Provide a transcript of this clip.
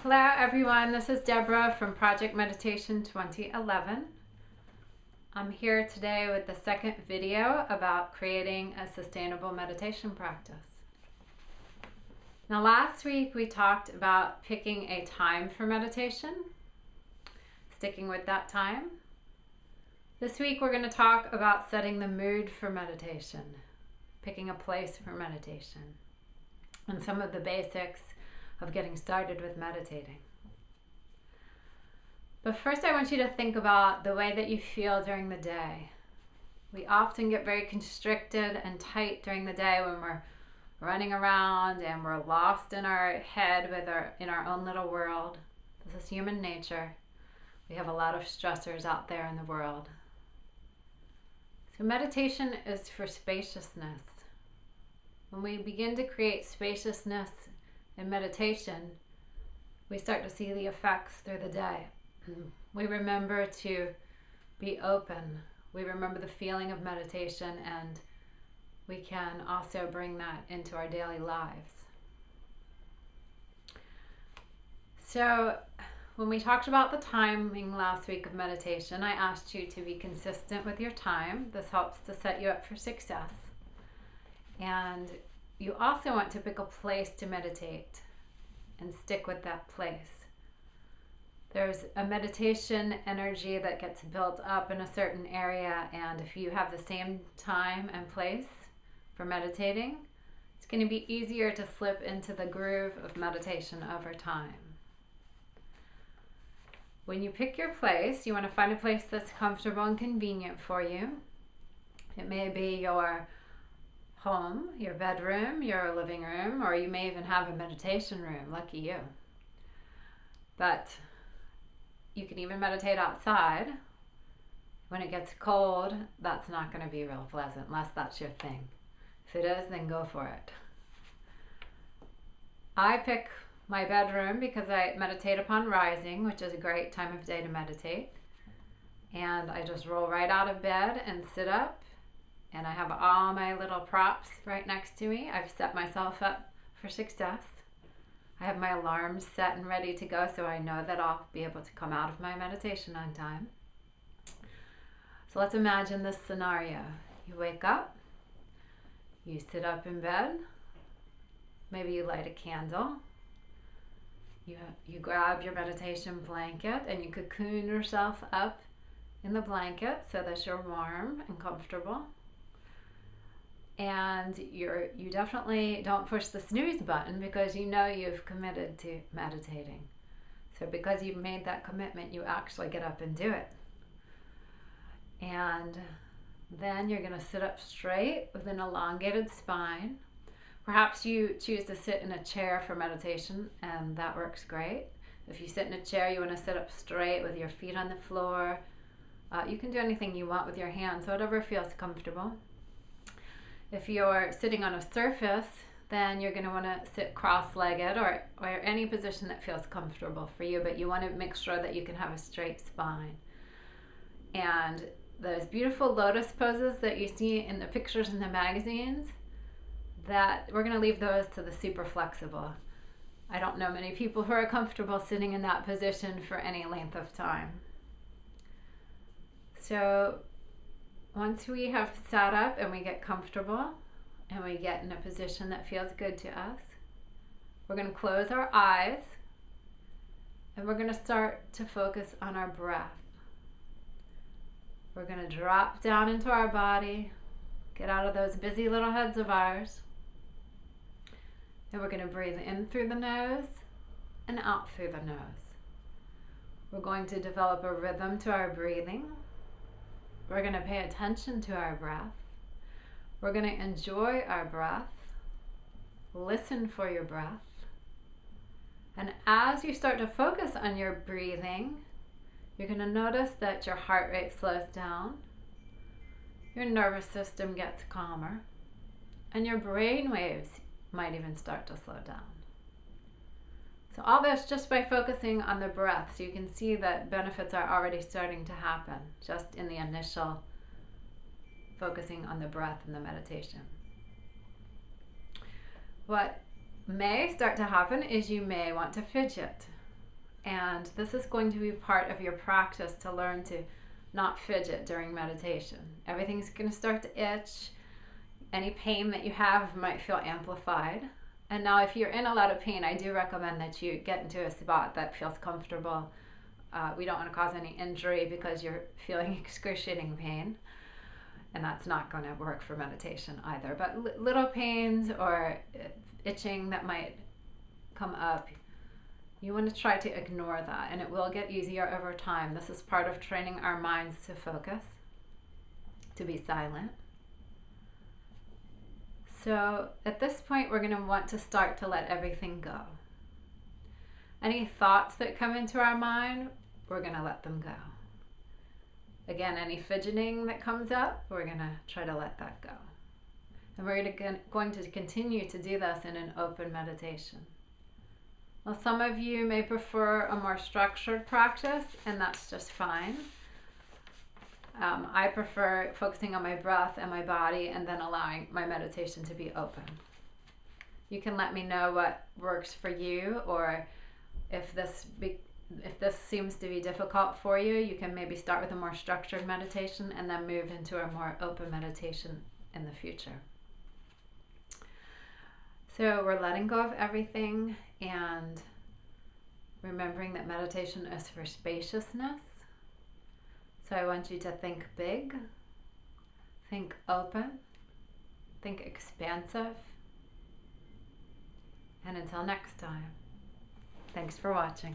Hello everyone, this is Deborah from Project Meditation 2011. I'm here today with the second video about creating a sustainable meditation practice. Now last week we talked about picking a time for meditation, sticking with that time. This week we're going to talk about setting the mood for meditation, picking a place for meditation, and some of the basics of getting started with meditating. But first I want you to think about the way that you feel during the day. We often get very constricted and tight during the day when we're running around and we're lost in our head in our own little world. This is human nature. We have a lot of stressors out there in the world. So meditation is for spaciousness. When we begin to create spaciousness in meditation, we start to see the effects through the day. We remember to be open. We remember the feeling of meditation, and we can also bring that into our daily lives. So when we talked about the timing last week of meditation, I asked you to be consistent with your time. This helps to set you up for success. And you also want to pick a place to meditate and stick with that place. There's a meditation energy that gets built up in a certain area, and if you have the same time and place for meditating, it's going to be easier to slip into the groove of meditation over time. When you pick your place, you want to find a place that's comfortable and convenient for you. It may be your home, your bedroom, your living room, or you may even have a meditation room. Lucky you. But you can even meditate outside. When it gets cold, that's not going to be real pleasant unless that's your thing. If it is, then go for it. I pick my bedroom because I meditate upon rising, which is a great time of day to meditate. And I just roll right out of bed and sit up. And I have all my little props right next to me. I've set myself up for success. I have my alarms set and ready to go, so I know that I'll be able to come out of my meditation on time. So let's imagine this scenario. You wake up, you sit up in bed, maybe you light a candle, you grab your meditation blanket and you cocoon yourself up in the blanket so that you're warm and comfortable. And you definitely don't push the snooze button because you know you've committed to meditating. So because you've made that commitment, you actually get up and do it. And then you're going to sit up straight with an elongated spine. Perhaps you choose to sit in a chair for meditation, and that works great. If you sit in a chair, you want to sit up straight with your feet on the floor. You can do anything you want with your hands, whatever feels comfortable. If you're sitting on a surface, then you're going to want to sit cross-legged or any position that feels comfortable for you, but you want to make sure that you can have a straight spine. And those beautiful lotus poses that you see in the pictures in the magazines, that we're going to leave those to the super flexible. I don't know many people who are comfortable sitting in that position for any length of time. So once we have sat up and we get comfortable and we get in a position that feels good to us, we're going to close our eyes and we're going to start to focus on our breath. We're going to drop down into our body, get out of those busy little heads of ours, and we're going to breathe in through the nose and out through the nose. We're going to develop a rhythm to our breathing. We're going to pay attention to our breath. We're going to enjoy our breath. Listen for your breath. And as you start to focus on your breathing, you're going to notice that your heart rate slows down, your nervous system gets calmer, and your brain waves might even start to slow down. So all this just by focusing on the breath. So you can see that benefits are already starting to happen just in the initial focusing on the breath in the meditation. What may start to happen is you may want to fidget. And this is going to be part of your practice to learn to not fidget during meditation. Everything's going to start to itch. Any pain that you have might feel amplified. And now if you're in a lot of pain, I do recommend that you get into a spot that feels comfortable. We don't want to cause any injury because you're feeling excruciating pain. And that's not going to work for meditation either. But little pains or itching that might come up, you want to try to ignore that, and it will get easier over time. This is part of training our minds to focus, to be silent. So at this point, we're going to want to start to let everything go. Any thoughts that come into our mind, we're going to let them go. Again, any fidgeting that comes up, we're going to try to let that go. And we're going to continue to do this in an open meditation. Well, some of you may prefer a more structured practice, and that's just fine. I prefer focusing on my breath and my body and then allowing my meditation to be open. You can let me know what works for you, or if this seems to be difficult for you, you can maybe start with a more structured meditation and then move into a more open meditation in the future. So we're letting go of everything and remembering that meditation is for spaciousness. So I want you to think big, think open, think expansive. And until next time, thanks for watching.